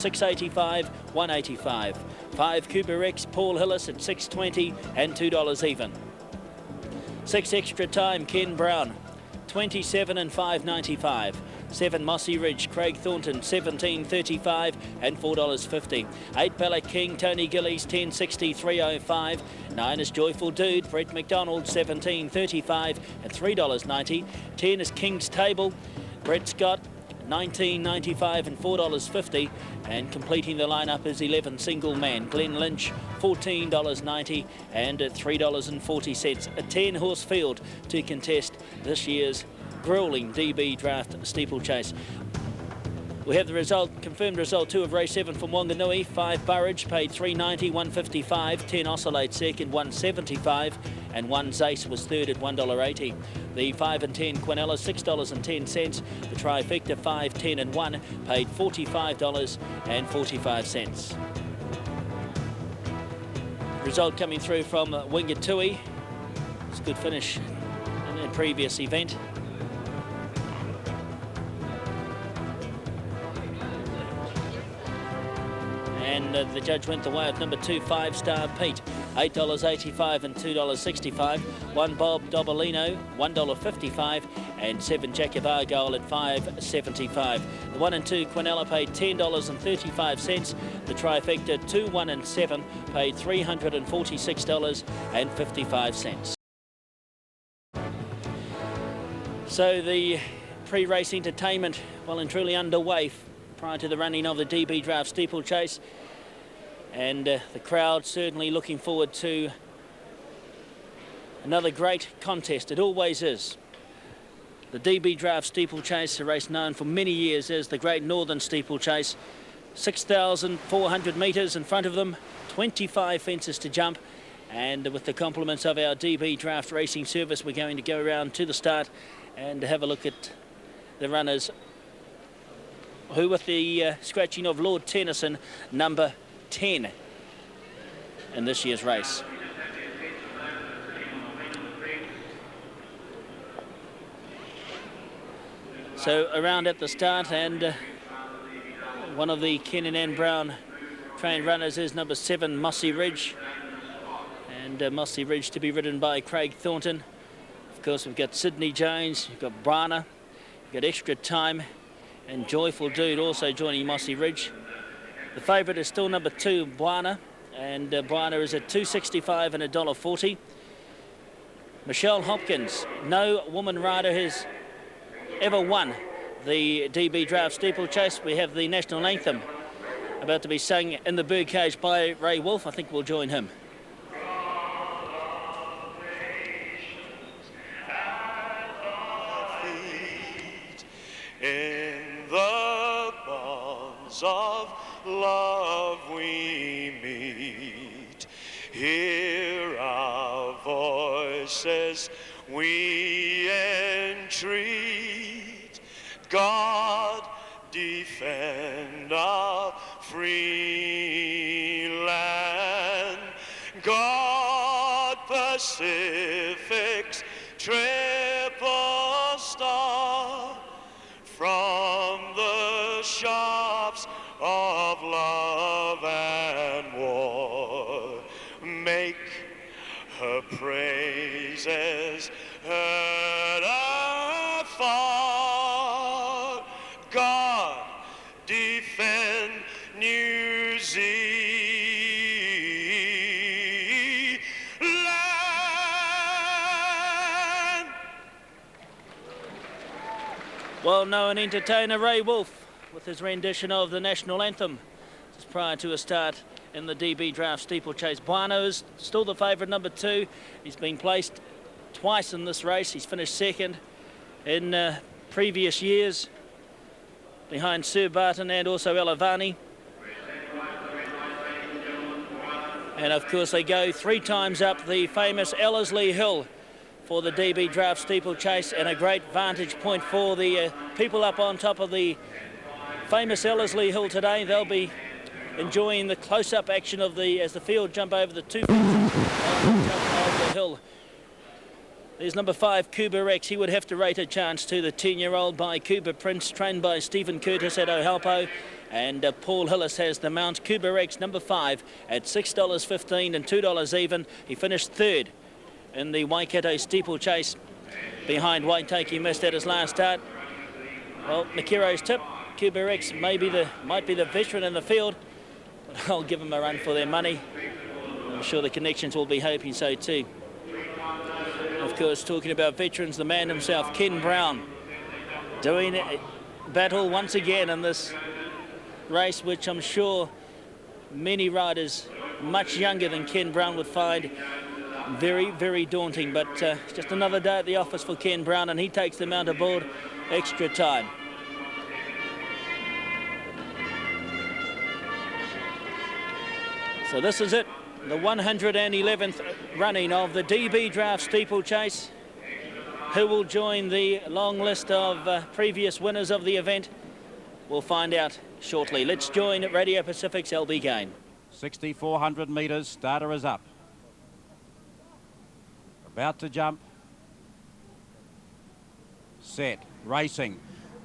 $6.85, $1.85. 5 Cooper Rex, Paul Hillis at $6.20 and $2 even. 6 Extra Time, Ken Brown, $27 and $5.95. 7 Mossy Ridge, Craig Thornton, $17.35 and $4.50. 8 Ballot King, Tony Gillies, $10.60, $3.05. 9 is Joyful Dude, Brett McDonald, $17.35 and $3.90. 10 is King's Table, Brett Scott, $19.95 and $4.50, and completing the lineup is 11 Single Man, Glenn Lynch, $14.90 and $3.40. A 10-horse field to contest this year's grueling DB Draft Steeplechase. We have the result, confirmed result 2 of race 7 from Wanganui. 5 Burridge paid $3.90, $1.55. 10 Oscillate second, $1.75, and 1 Zace was third at $1.80. The 5 and 10 Quinella, $6.10. The trifecta 5, 10 and 1 paid $45.45. Result coming through from Wingatui. It's a good finish in the previous event. And the judge went the way of number 2, 5 Star Pete, $8.85 and $2.65. 1 Bob Dobolino, $1.55, and 7 Jacob Argyle at $5.75. The 1 and 2 Quinella paid $10.35. The trifecta 2, 1 and 7 paid $346.55. So the pre-race entertainment well and truly underway prior to the running of the DB Draft Steeplechase, and the crowd certainly looking forward to another great contest. It always is. The DB Draft Steeplechase, a race known for many years as the Great Northern Steeplechase. 6,400 metres in front of them, 25 fences to jump, and with the compliments of our DB Draft Racing Service, we're going to go around to the start and have a look at the runners, who with the scratching of Lord Tennyson, number 10 in this year's race. So around at the start, and one of the Ken and Ann Brown trained runners is number 7 Mossy Ridge, and Mossy Ridge to be ridden by Craig Thornton. Of course, we've got Sydney Jones, you've got Brana, you've got Extra Time, and Joyful Dude also joining Mossy Ridge. The favourite is still number 2, Buana, and Buana is at $2.65 and $1.40. Michelle Hopkins, no woman rider has ever won the DB Draft Steeplechase. We have the national anthem about to be sung in the birdcage by Ray Wolf. I think we'll join him. In the bonds of love we meet, hear our voices we entreat. God defend our free land. God Pacific's triple star, from the shops of love and war, make her praises heard afar. God defend New Zealand. Well-known entertainer Ray Wolf with his rendition of the national anthem just prior to a start in the DB Draft Steeplechase. Buano is still the favourite, number 2. He's been placed twice in this race. He's finished second in previous years behind Sir Barton and also Elavani. And of course they go 3 times up the famous Ellerslie Hill for the DB Draft Steeplechase, and a great vantage point for the people up on top of the famous Ellerslie Hill today. They'll be enjoying the close-up action of as the field jump over the 2 fences of the hill. There's number 5, Cuba Rex. He would have to rate a chance to the 10-year-old by Cuba Prince, trained by Stephen Curtis at Ohalpo. And Paul Hillis has the mount. Kuberex number 5 at $6.15 and $2 even. He finished third in the Waikato steeplechase behind Waitake. He missed at his last start. Well, Makiro's tip, Kuberex might be the veteran in the field, but I'll give him a run for their money. I'm sure the connections will be hoping so too. Of course, talking about veterans, the man himself, Ken Brown, doing battle once again in this race, which I'm sure many riders much younger than Ken Brown would find very, very daunting. But just another day at the office for Ken Brown, and he takes the mount aboard Extra Time. So this is it, the 111th running of the DB Draft Steeplechase. Who will join the long list of previous winners of the event? We'll find out shortly. Let's join Radio Pacific's LB Gain. 6,400 metres, starter is up. About to jump. Set, racing.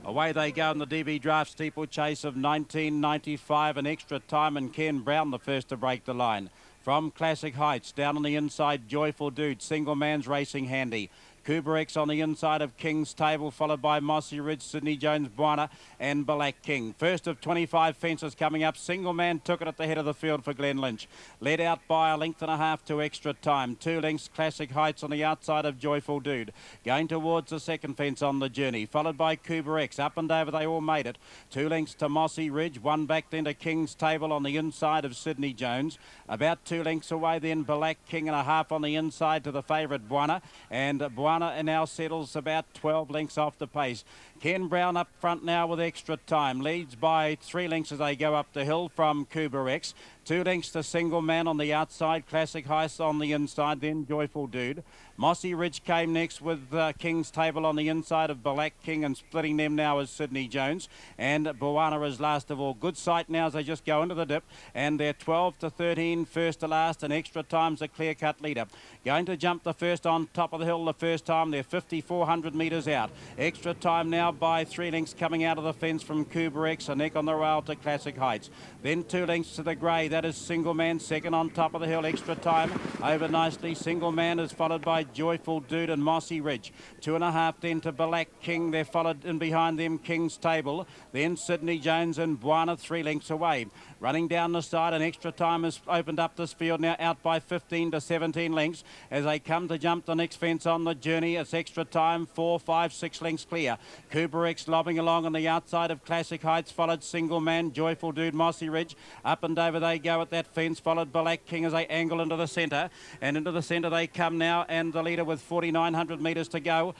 Away they go in the DB Draft Steeplechase of 1995, an Extra Time, and Ken Brown the first to break the line. From Classic Heights, down on the inside, Joyful Dude, Single Man's racing handy. Kuberex on the inside of King's Table, followed by Mossy Ridge, Sydney Jones, Buana and Black King. First of 25 fences coming up. Single Man took it at the head of the field for Glenn Lynch. Led out by a length and a half to Extra Time. 2 lengths Classic Heights on the outside of Joyful Dude. Going towards the second fence on the journey, followed by Kuberex. Up and over, they all made it. 2 lengths to Mossy Ridge. 1 back then to King's Table on the inside of Sydney Jones. About 2 lengths away then Black King and a half on the inside to the favourite Buana. And Buana now settles about 12 lengths off the pace. Ken Brown up front now with Extra Time. Leads by 3 lengths as they go up the hill from Kuberex. 2 lengths to Single Man on the outside. Classic Heist on the inside. Then Joyful Dude. Mossy Ridge came next with King's Table on the inside of Black King, and splitting them now is Sydney Jones. And Buana is last of all. Good sight now as they just go into the dip. And they're 12 to 13, first to last, and Extra Time's a clear-cut leader. Going to jump the first on top of the hill the first time. They're 5,400 metres out. Extra Time now by 3 lengths coming out of the fence from Kuberex. A neck on the rail to Classic Heights. Then 2 lengths to the grey. That is Single Man second on top of the hill. Extra Time over nicely. Single Man is followed by Joyful Dude and Mossy Ridge. 2.5 then to Black King. They're followed in behind them King's Table. Then Sydney Jones and Buana 3 lengths away. Running down the side, and Extra Time has opened up this field now, out by 15 to 17 lengths as they come to jump the next fence on the journey. It's Extra Time 4, 5, 6 lengths clear. Kuberex lobbing along on the outside of Classic Heights, followed Single Man, Joyful Dude, Mossy Ridge. Up and over they go at that fence, followed Black King as they angle into the centre. And into the centre they come now, and the leader with 4,900 metres to go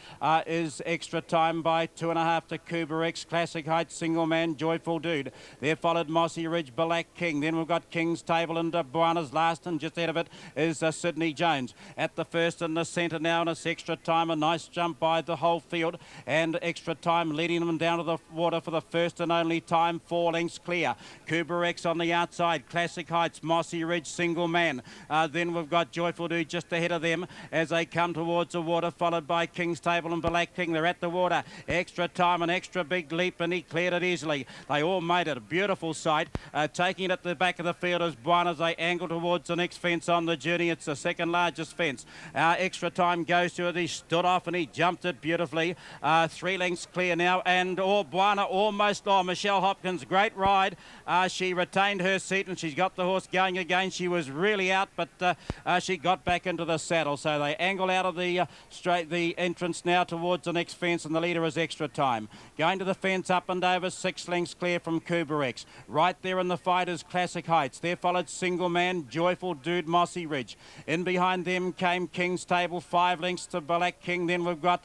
is Extra Time by 2.5 to Kuberex. Classic Heights, Single Man, Joyful Dude. They're followed Mossy Ridge, Black King. Then we've got King's Table and Buana's last, and just ahead of it is Sydney Jones. At the first in the centre now, and it's Extra Time. A nice jump by the whole field, and Extra Time leading them down to the water for the first and only time. 4 lengths clear. Kuberex on the outside. Classic Heights, Mossy Ridge, Single Man. Then we've got Joyful Dude just ahead of them as they come towards the water, followed by King's Table and Black King. They're at the water. Extra Time, an extra big leap, and he cleared it easily. They all made it. A beautiful sight. Taking it at the back of the field is Buana as they angle towards the next fence on the journey. It's the second largest fence. Extra Time goes to it. He stood off and he jumped it beautifully. 3 lengths clear now, and Buana almost lost. Michelle Hopkins, great ride. She retained her seat and she's got the horse going again. She was really out, but she got back into the saddle. So they angle out of the the entrance now towards the next fence, and the leader is Extra Time. Going to the fence, up and over, 6 lengths clear from Kuberex. Right there in the fight is Classic Heights. There followed Single Man, Joyful Dude, Mossy Ridge. In behind them came King's Table, 5 lengths to Black King. Then we've got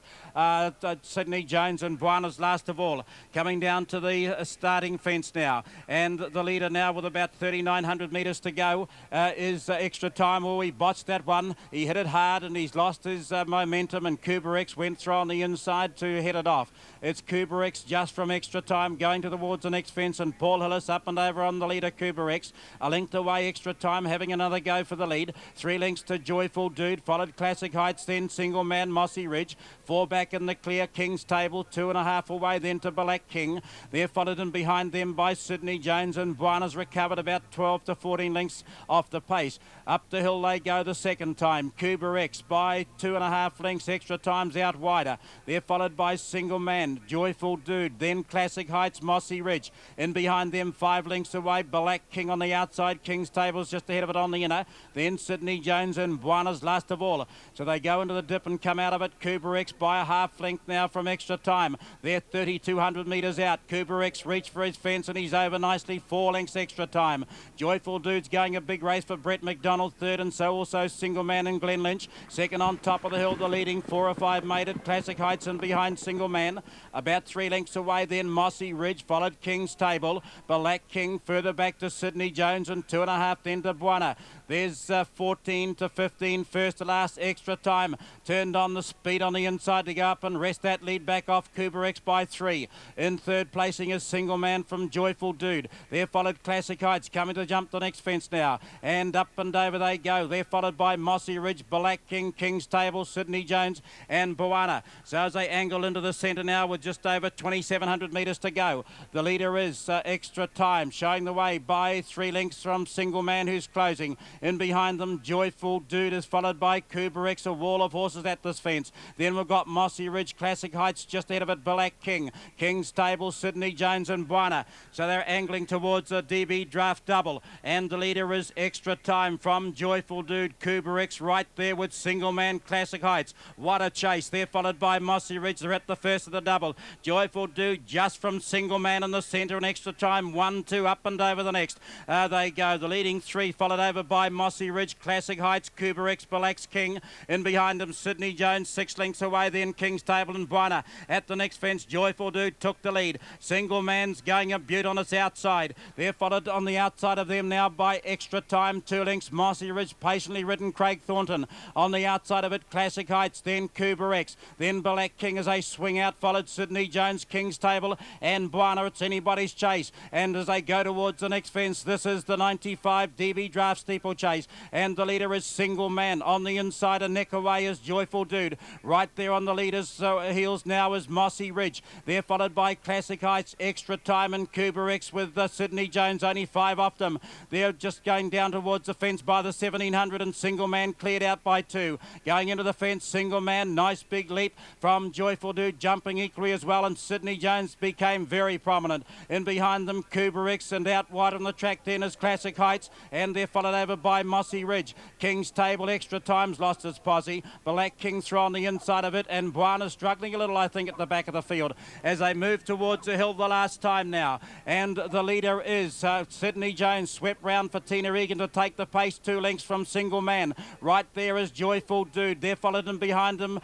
Sydney Jones and Buana's last of all. Coming down to the starting fence now. And the leader now with about 3,900 metres to go is Extra Time. Oh, he botched that one. He hit it hard and he's lost his momentum, and Kuberex went through on the inside to head it off. It's Kuberex just from Extra Time going towards the next fence, and Paul Hillis up and over on the leader Kuberex. A length away Extra Time having another go for the lead. 3 lengths to Joyful Dude, followed Classic Heights, then Single Man, Mossy Ridge. 4 back back in the clear. King's Table 2.5 away then to Black King. They're followed in behind them by Sydney Jones, and Buana's recovered about 12 to 14 lengths off the pace. Up the hill they go the second time. Cuba X by 2.5 lengths, Extra Time's out wider. They're followed by Single Man, Joyful Dude, then Classic Heights, Mossy Ridge. In behind them 5 lengths away, Black King on the outside. King's Table's just ahead of it on the inner. Then Sydney Jones and Buana's last of all. So they go into the dip and come out of it. Cuba X by a half length now from Extra Time. They're 3,200 metres out. Cuba X reached for his fence and he's over nicely. 4 lengths Extra Time. Joyful Dude's going a big race for Brett McDonald, third, and so also Single Man and Glenn Lynch. Second on top of the hill, the leading 4 or 5 made it. Classic Heights and behind Single Man. About 3 lengths away then Mossy Ridge, followed King's Table. Black King further back to Sydney Jones and 2.5 then to Buana. There's 14 to 15, first to last Extra Time. Turned on the speed on the inside to go up and rest that lead back off Cuba X by 3. In third placing is Single Man from Joyful Dude. They're followed Classic Heights, coming to jump the next fence now. And up and over they go. They're followed by Mossy Ridge, Black King, King's Table, Sydney Jones and Buana. So as they angle into the centre now with just over 2,700 metres to go. The leader is Extra Time, showing the way by 3 lengths from Single Man, who's closing. In behind them, Joyful Dude is followed by Cuba X, a wall of horses at this fence. Then we've got Mossy Ridge, Classic Heights, just ahead of it, Black King, King's Table, Sydney Jones and Buana. So they're angling towards a DB Draft double. And the leader is Extra Time from Joyful Dude, Cuba X, right there with Single Man, Classic Heights. What a chase. They're followed by Mossy Ridge. They're at the first of the double. Joyful Dude just from Single Man in the centre, and Extra Time 1, 2 up and over the next. They go. The leading 3 followed over by Mossy Ridge, Classic Heights, Cuba X, Black King. In behind them, Sydney Jones, 6 lengths away, then King's Table and Buana. At the next fence, Joyful Dude took the lead. Single Man's going a beaut on its outside. They're followed on the outside of them now by Extra Time, 2 lengths, Mossy Ridge, patiently ridden Craig Thornton. On the outside of it, Classic Heights, then Cuba X, then Black King as they swing out, followed Sydney Jones, King's Table and Buana. It's anybody's chase. And as they go towards the next fence, this is the 95 DB Draft Steeplechase. And the leader is Single Man. On the inside, a neck away is Joyful Dude. Right there on the leader's heels now is Mossy Ridge. They're followed by Classic Heights, Extra Time and Cuba X with Sydney Jones, only 5 off them. They're just going down towards the fence by the 1700 and Single Man cleared out by 2. Going into the fence, Single Man, nice big leap from Joyful Dude, jumping equally as well, and Sydney Jones became very prominent. In behind them, Cuba X, and out wide on the track then is Classic Heights, and they're followed over by Mossy Ridge. King's Table, Extra Time's lost its posse. Black King through on the inside of it, and Buana struggling a little, I think, at the back of the field as they move towards the hill the last time now. And the leader is Sydney Jones, swept round for Tina Egan to take the pace, 2 lengths from Single Man. Right there is Joyful Dude. They're followed in behind them,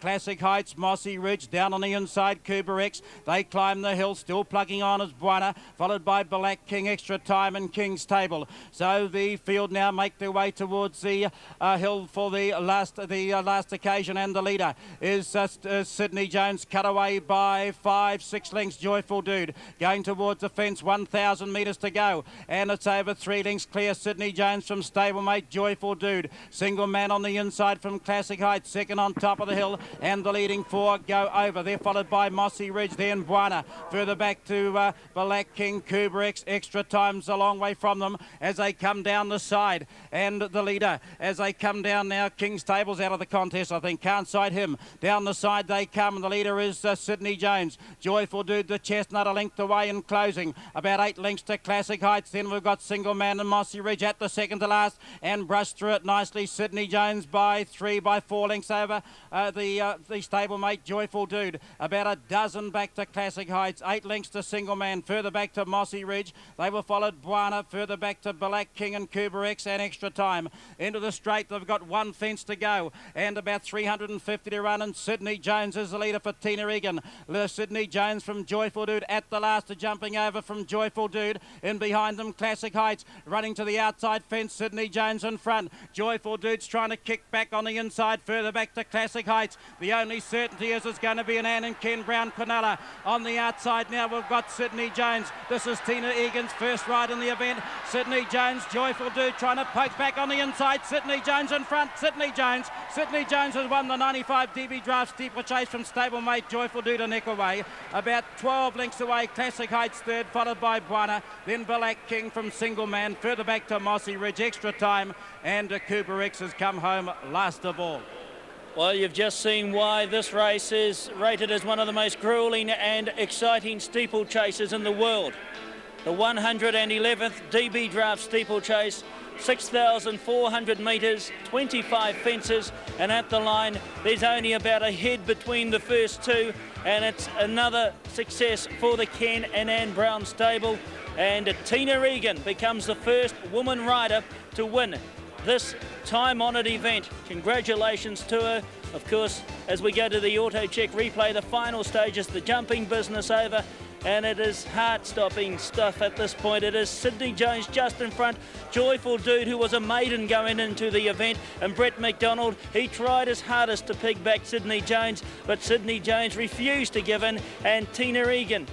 Classic Heights, Mossy Ridge, down on the inside, Cuba X. They climb the hill, still plugging on as Buana, followed by Black King, Extra Time and King's Table. So the field now make their way towards the hill for the last occasion, and the leader is Sydney Jones, cut away by 5, 6 lengths, Joyful Dude. Going towards the fence, 1,000 metres to go, and it's over 3 lengths clear, Sydney Jones from stablemate Joyful Dude. Single Man on the inside from Classic Heights, second on top of the hill, and the leading 4 go over. They're followed by Mossy Ridge, then Buana. Further back to Black King, Cuba X, Extra Time's a long way from them as they come down the side. And the leader, as they come down now, King's Table's out of the contest, I think. Can't sight him. Down the side they come, and the leader is Sydney Jones. Joyful Dude, the chestnut, a length away and closing. About 8 lengths to Classic Heights. Then we've got Single Man and Mossy Ridge at the second to last, and brushed through it nicely. Sydney Jones by 3, by 4 lengths over the stablemate Joyful Dude. About a dozen back to Classic Heights. 8 lengths to Single Man. Further back to Mossy Ridge. They were followed Buana. Further back to Black King and Cuba X and Extra Time. Into the straight, they've got 1 fence to go and about 350 to run, and Sydney Jones is the leader for Tina Egan. Sydney Jones from Joyful Dude at the last, jumping over from Joyful Dude. In behind them, Classic Heights running to the outside fence. Sydney Jones in front. Joyful Dude's trying to kick back on the inside. Further back to Classic Heights. The only certainty is it's going to be an Ann and Ken Brown Quinella. On the outside now we've got Sydney Jones. This is Tina Egan's first ride in the event. Sydney Jones, Joyful Dude trying to poke back on the inside. Sydney Jones in front. Sydney Jones has won the 95 DB Draft Draft Steeplechase from stablemate Joyful Dude a neck away. About 12 lengths away, Classic Heights third, followed by Buana. Then Black King from Single Man. Further back to Mossy Ridge, Extra Time. And Cooper X has come home last of all. Well, you've just seen why this race is rated as one of the most grueling and exciting steeplechases in the world. The 111th DB Draft Steeplechase, 6,400 metres, 25 fences, and at the line there's only about a head between the first two, and it's another success for the Ken and Anne Brown stable, and Tina Regan becomes the first woman rider to win this time-honoured event. Congratulations to her. Of course, as we go to the auto check replay, the final stage is the jumping business over, and it is heart-stopping stuff at this point. It is Sydney Jones just in front, Joyful Dude, who was a maiden going into the event, and Brett McDonald. He tried his hardest to peg back Sydney Jones, but Sydney Jones refused to give in, and Tina Regan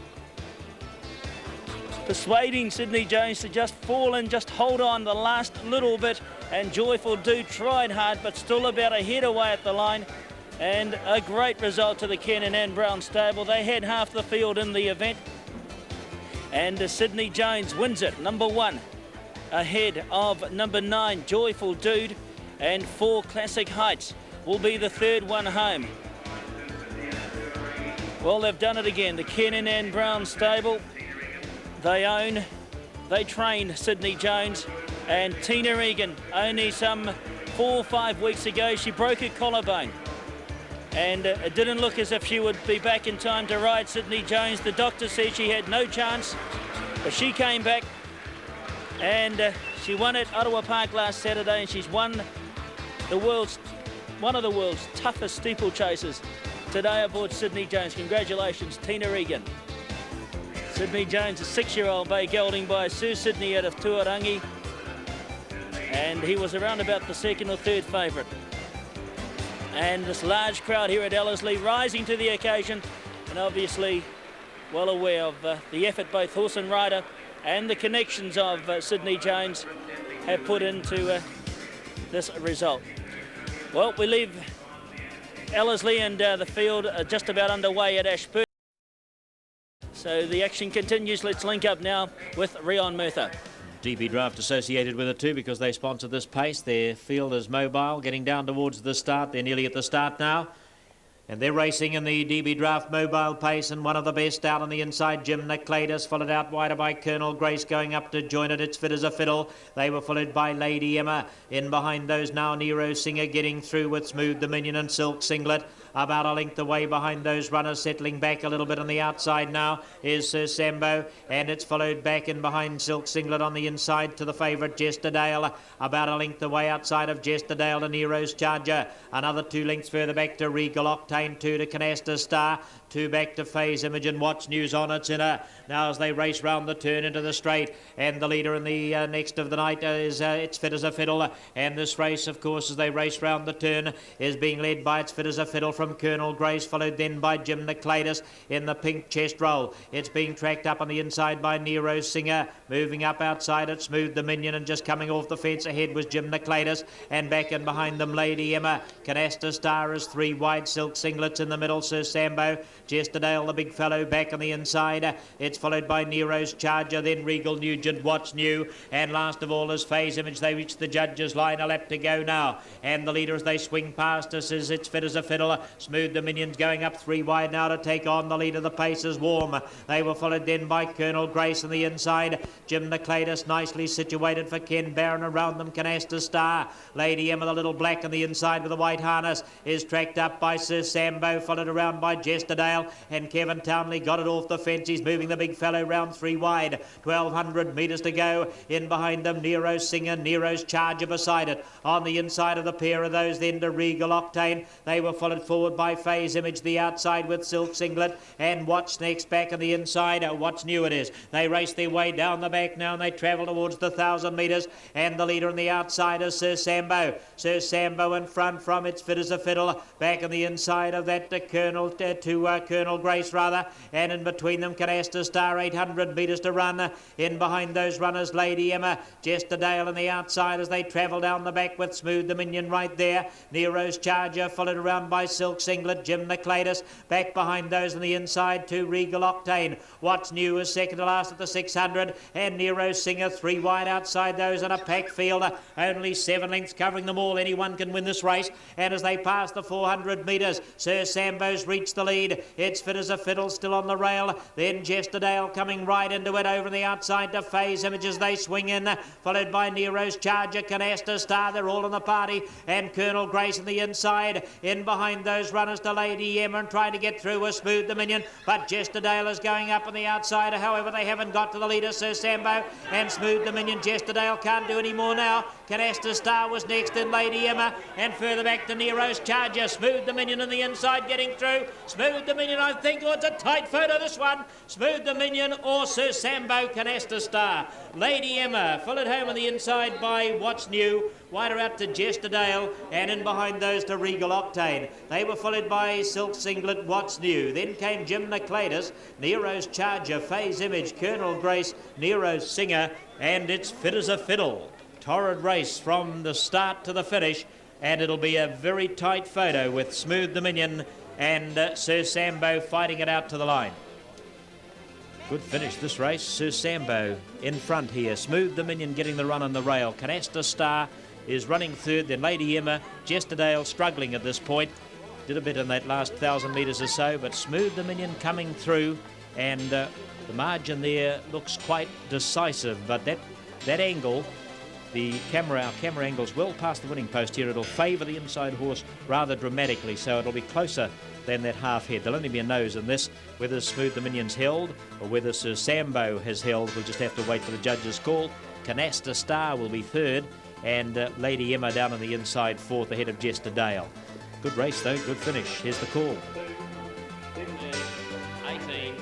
persuading Sydney Jones to just fall in, just hold on the last little bit, and Joyful Dude tried hard but still about a head away at the line, and a great result to the Ken and Anne Brown stable. They had half the field in the event, and Sydney Jones wins it, number 1, ahead of number 9 Joyful Dude, and 4 Classic Heights will be the third one home. Well, they've done it again, the Ken and Anne Brown stable. They train Sydney Jones, and Tina Regan, only some 4 or 5 weeks ago, she broke her collarbone, and it didn't look as if she would be back in time to ride Sydney Jones. The doctor said she had no chance, but she came back, and she won at Ottawa Park last Saturday, and she's won one of the world's toughest steeplechasers today aboard Sydney Jones. Congratulations, Tina Regan. Sydney Jones, a 6-year-old bay gelding by Sir Sydney out of Tuarangi, and he was around about the second or third favourite. And this large crowd here at Ellerslie rising to the occasion, and obviously well aware of the effort both horse and rider and the connections of Sydney Jones have put into this result. Well, we leave Ellerslie and the field just about underway at Ashburton. So the action continues. Let's link up now with Rion Murtha. DB Draft associated with it too because they sponsor this pace. Their field is mobile, getting down towards the start. They're nearly at the start now. And they're racing in the DB Draft mobile pace, and one of the best out on the inside, Jim Nicolatus, followed out wider by Colonel Grace, going up to join it. It's Fit as a Fiddle. They were followed by Lady Emma. In behind those now, Nero Singer getting through with Smooth Dominion and Silk Singlet. About a length away behind those runners, settling back a little bit on the outside now is Sir Sambo, and it's followed back in behind Silk Singlet on the inside to the favourite Jesterdale. About a length away outside of Jesterdale to Nero's Charger. Another 2 lengths further back to Regal Octane, 2 to Canasta Star, 2 back to Phase Image and Watch News on its inner. Now as they race round the turn into the straight, and the leader in the next of the night is It's Fit as a Fiddle, and this race of course as they race round the turn is being led by It's Fit as a Fiddle from Colonel Grace, followed then by Jim Nicolatus in the pink chest roll. It's being tracked up on the inside by Nero Singer, moving up outside it Smooth Dominion, and just coming off the fence ahead was Jim Nicolatus, and back in behind them Lady Emma. Canasta Star is 3 wide, Silk Singlets in the middle, Sir Sambo, Jesterdale the big fellow back on the inside. It's followed by Nero's Charger, then Regal Nugent, What's New, and last of all is Phase Image. They reach the judges' line, a lap to go now, and the leader as they swing past us is It's Fit as a Fiddle. Smooth Dominion's going up 3 wide now to take on the leader. The pace is warm. They were followed then by Colonel Grace on the inside. Jim Nicolatus nicely situated for Ken Barron. Around them Canasta Star. Lady Emma the little black on the inside with the white harness is tracked up by Sir Sambo, followed around by Jesterdale, and Kevin Townley got it off the fence. He's moving the big fellow round 3 wide. 1,200 metres to go. In behind them Nero's Singer, Nero's Charger beside it. On the inside of the pair of those then to Regal Octane. They were followed forward by Phase Image, the outside with Silk Singlet, and What's Next back on the inside. What's New it is. They race their way down the back now, and they travel towards the 1,000 metres, and the leader on the outside is Sir Sambo. Sir Sambo in front from It's Fit as a Fiddle. Back on the inside of that to Colonel to Colonel Grace rather, and in between them Canasta Star, 800 metres to run. In behind those runners, Lady Emma, Jesterdale on the outside as they travel down the back with Smooth Dominion right there. Nero's Charger followed around by Silk Singlet, Jim Nicolatus. Back behind those on the inside, 2 Regal Octane. What's New is second to last at the 600, and Nero's Singer 3 wide outside those in a pack field. Only 7 lengths covering them all. Anyone can win this race. And as they pass the 400 metres, Sir Sambo's reached the lead. It's Fit as a Fiddle still on the rail. Then Jesterdale coming right into it over the outside to Phase Image as they swing in, followed by Nero's Charger, Canasta Star. They're all in the party, and Colonel Grace on the inside. In behind those runners to Lady Emma and trying to get through with Smooth Dominion, but Jesterdale is going up on the outside. However, they haven't got to the leader, Sir Sambo, and Smooth Dominion. Jesterdale can't do any more now. Canasta Star was next in Lady Emma, and further back to Nero's Charger. Smooth Dominion on the inside getting through. Smooth Dominion, I think, oh, it's a tight photo, this one. Smooth Dominion or Sir Sambo, Canasta Star. Lady Emma full at home on the inside by What's New. Wider out to Jesterdale, and in behind those to Regal Octane. They were followed by Silk Singlet, What's New. Then came Jim Nicolatus, Nero's Charger, Phase Image, Colonel Grace, Nero's Singer, and it's Fit as a Fiddle. Torrid race from the start to the finish, and it'll be a very tight photo with Smooth Dominion and Sir Sambo fighting it out to the line. Good finish this race. Sir Sambo in front here. Smooth Dominion getting the run on the rail. Canasta Star is running third, then Lady Emma. Jesterdale struggling at this point. Did a bit in that last 1,000 metres or so, but Smooth Dominion coming through, and the margin there looks quite decisive, but that angle, our camera angle's well past the winning post here. It'll favour the inside horse rather dramatically, so it'll be closer than that half head. There'll only be a nose in this. Whether Smooth Dominion's held or whether Sir Sambo has held, we'll just have to wait for the judge's call. Canasta Star will be third, and Lady Emma down on the inside fourth ahead of Jesterdale. Good race though, good finish. Here's the call. 18,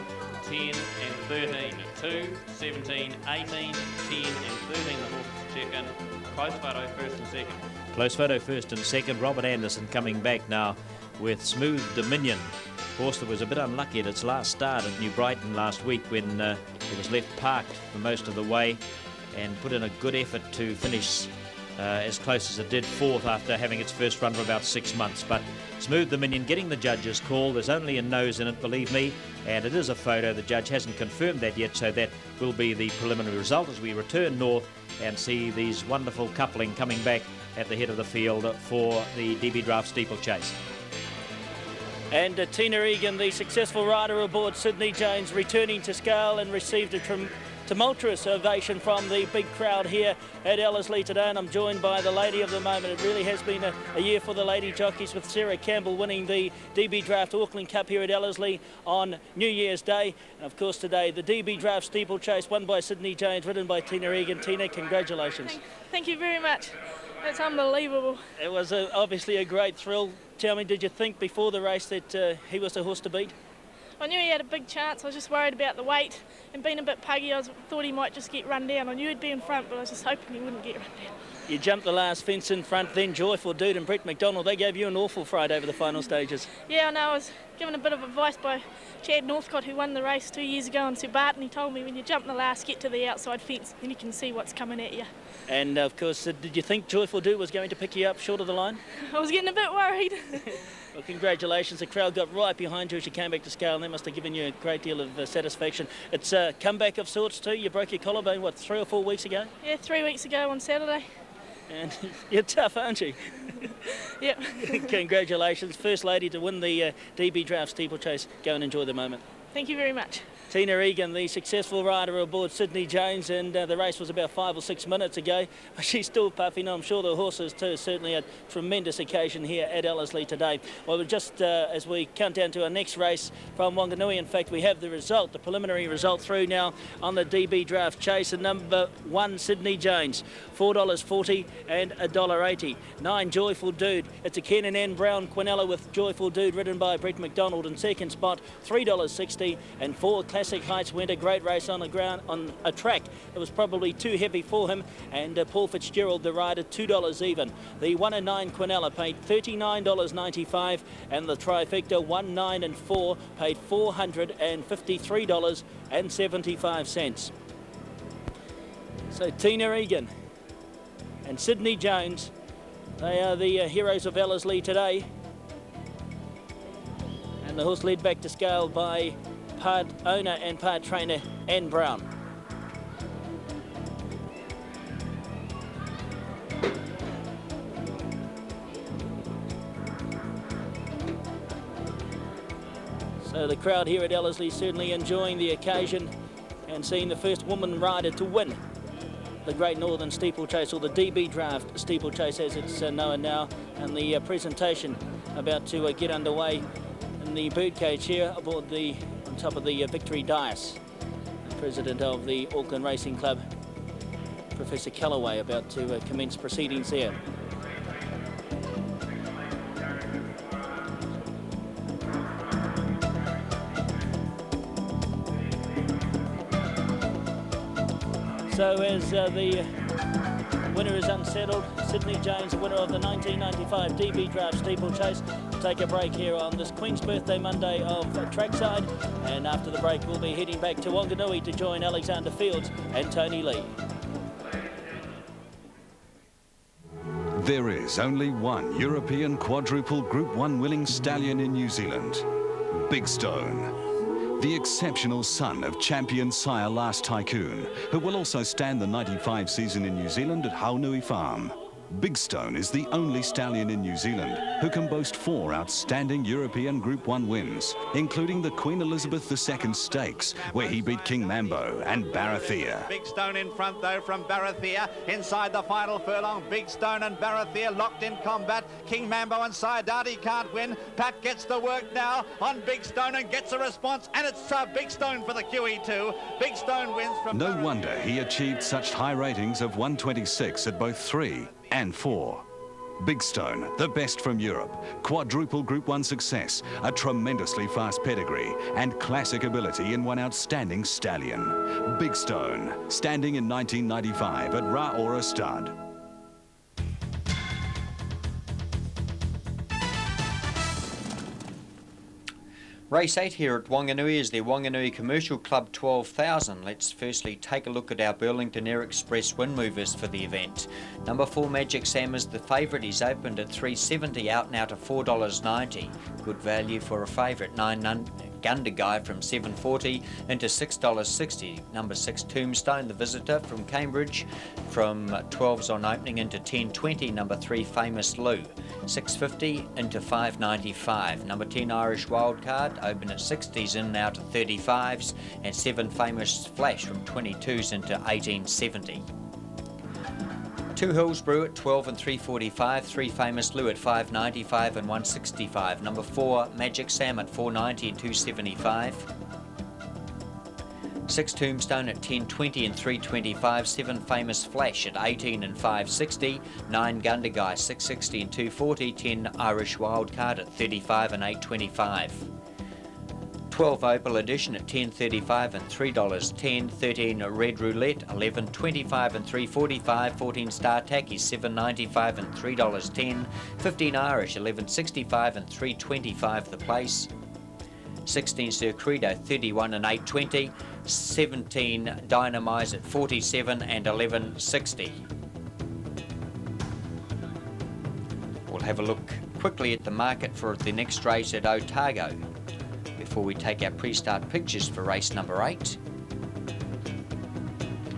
10 and 13. 2, 17, 18, 10 and 13. The horse second. Close photo first and second. Close photo first and second. Robert Anderson coming back now with Smooth Dominion. Horse that was a bit unlucky at its last start at New Brighton last week when it was left parked for most of the way, and put in a good effort to finish as close as it did fourth after having its first run for about 6 months. But Smooth Dominion getting the judge's call. There's only a nose in it, believe me, and it is a photo. The judge hasn't confirmed that yet, so that will be the preliminary result as we return north and see these wonderful coupling coming back at the head of the field for the DB Draft Steeplechase. And Tina Egan, the successful rider aboard Sydney James, returning to scale and received a tumultuous ovation from the big crowd here at Ellerslie today. And I'm joined by the lady of the moment. It really has been a year for the lady jockeys, with Sarah Campbell winning the DB Draft Auckland Cup here at Ellerslie on New Year's Day. And of course today, the DB Draft Steeplechase won by Sydney James, ridden by Tina Egan. Tina, congratulations. Thank you very much. It's unbelievable. It was obviously a great thrill. Tell me, did you think before the race that he was the horse to beat? I knew he had a big chance. I was just worried about the weight and being a bit puggy. I thought he might just get run down. I knew he'd be in front, but I was just hoping he wouldn't get run down. You jumped the last fence in front, then Joyful Dude and Brett McDonald. They gave you an awful fright over the final stages. Yeah, I know. I was given a bit of advice by Chad Northcott, who won the race 2 years ago in Sir Barton. He told me when you jump the last, get to the outside fence, then you can see what's coming at you. And of course, did you think Joyful Dude was going to pick you up short of the line? I was getting a bit worried. Well, congratulations. The crowd got right behind you as you came back to scale, and that must have given you a great deal of satisfaction. It's a comeback of sorts too. You broke your collarbone, what, 3 or 4 weeks ago? Yeah, 3 weeks ago on Saturday. And you're tough, aren't you? Yep. Congratulations. First lady to win the DB Draft Steeplechase. Go and enjoy the moment. Thank you very much. Tina Egan, the successful rider aboard Sydney James, and the race was about 5 or 6 minutes ago. She's still puffing. I'm sure the horses too. Certainly a tremendous occasion here at Ellerslie today. Well, just as we count down to our next race from Wanganui, in fact, we have the result, the preliminary result through now on the DB Draft Chase. And number 1, Sydney James, $4.40 and $1.80. 9, Joyful Dude. It's a Ken and Ann Brown Quinella with Joyful Dude, ridden by Brett McDonald. In second spot, $3.60, and 4, Classic Heights went a great race on the ground, on a track that was probably too heavy for him, and Paul Fitzgerald, the rider, $2 even. The 1 and 9 Quinella paid $39.95, and the trifecta 1, 9 and 4 paid $453.75. So Tina Egan and Sydney Jones, they are the heroes of Ellerslie today. And the horse led back to scale by part owner and part trainer Anne Brown. So the crowd here at Ellerslie certainly enjoying the occasion and seeing the first woman rider to win the Great Northern Steeplechase, or the DB Draft Steeplechase as it's known now, and the presentation about to get underway in the birdcage here aboard on top of the Victory Dais. The president of the Auckland Racing Club, Professor Callaway, about to commence proceedings there. So as the winner is unsettled, Sydney Jones, the winner of the 1995 DB Draft Steeplechase. We'll take a break here on this Queen's Birthday Monday of Trackside, and after the break we'll be heading back to Wanganui to join Alexander Fields and Tony Lee. There is only one European quadruple Group 1 winning stallion in New Zealand, Big Stone. The exceptional son of champion sire Last Tycoon, who will also stand the 95 season in New Zealand at Haunui Farm. Big Stone is the only stallion in New Zealand who can boast 4 outstanding European Group 1 wins, including the Queen Elizabeth II Stakes, where he beat King Mambo and Barathea. Big Stone in front, though, from Barathea. Inside the final furlong, Big Stone and Barathea locked in combat. King Mambo and Saidati can't win. Pat gets the work now on Big Stone and gets a response, and it's Big Stone for the QE2. Big Stone wins from No Barathea. wonder he achieved such high ratings of 126 at both 3 and 4. Big Stone, the best from Europe, quadruple Group 1 success, a tremendously fast pedigree, and classic ability in one outstanding stallion. Big Stone, standing in 1995 at Ra'ora Stud. Race 8 here at Wanganui is the Wanganui Commercial Club 12,000. Let's firstly take a look at our Burlington Air Express win movers for the event. Number 4 Magic Sam is the favourite. He's opened at $3.70, out now to $4.90. Good value for a favourite. 9 Gundagai from $7.40 into $6.60. Number 6 Tombstone, the visitor from Cambridge, from 12s on opening into $10.20. Number 3 Famous Lou, $6.50 into $5.95. Number 10 Irish Wildcard, open at 60s in now to 35s, and 7 Famous Flash from 22s into $18.70. 2 Hillsborough at 12 and $3.45, 3 Famous Lou at $5.95 and $1.65. Number 4 Magic Sam at $4.90 and $2.75. 6 Tombstone at $10.20 and $3.25, 7 Famous Flash at $18 and $5.60, 9 Gundagai $6.60 and $2.40, 10 Irish Wildcard at $35 and $8.25. 12 Opal Edition at $10.35 and $3.10, 13 Red Roulette, $11.25 and $3.45, 14 Star Tacky, $7.95 and $3.10, 15 Irish, $11.65 and $3.25 the place, 16 Sir Credo, $31 and $8.20, 17 Dynamize at $47 and $11.60. We'll have a look quickly at the market for the next race at Otago before we take our pre-start pictures for race number 8.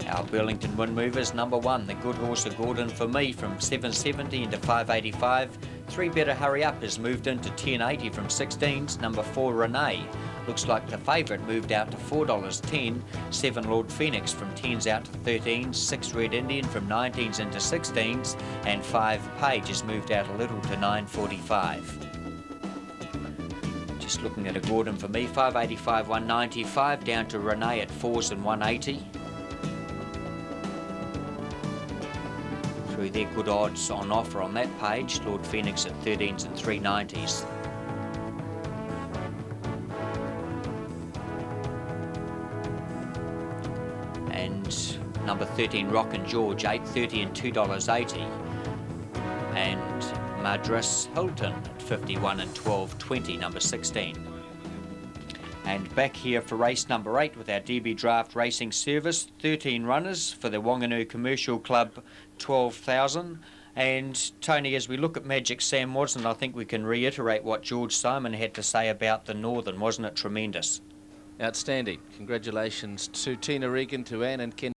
Our Burlington win movers, number 1, the good horse of Gordon for Me from $7.70 into $5.85. 3 Better Hurry Up has moved into $10.80 from 16s. Number 4 Renee looks like the favourite, moved out to $4.10. 7 Lord Phoenix from 10s out to 13s. 6 Red Indian from 19s into 16s, and 5 Page has moved out a little to $9.45. Just looking at a Gordon for Me, $5.85, $1.95, down to Renee at 4s and $1.80. Through their good odds on offer on that page, Lord Phoenix at 13s and 3.90s. number 13 Rockin' George, 8.30 and $2.80. And Madras Hilton at 51 and 12.20, number 16. And back here for race number 8 with our DB Draft Racing Service, 13 runners for the Wanganui Commercial Club, 12,000. And Tony, as we look at Magic Sam Watson, I think we can reiterate what George Simon had to say about the Northern. Wasn't it tremendous? Outstanding. Congratulations to Tina Regan, to Anne and Ken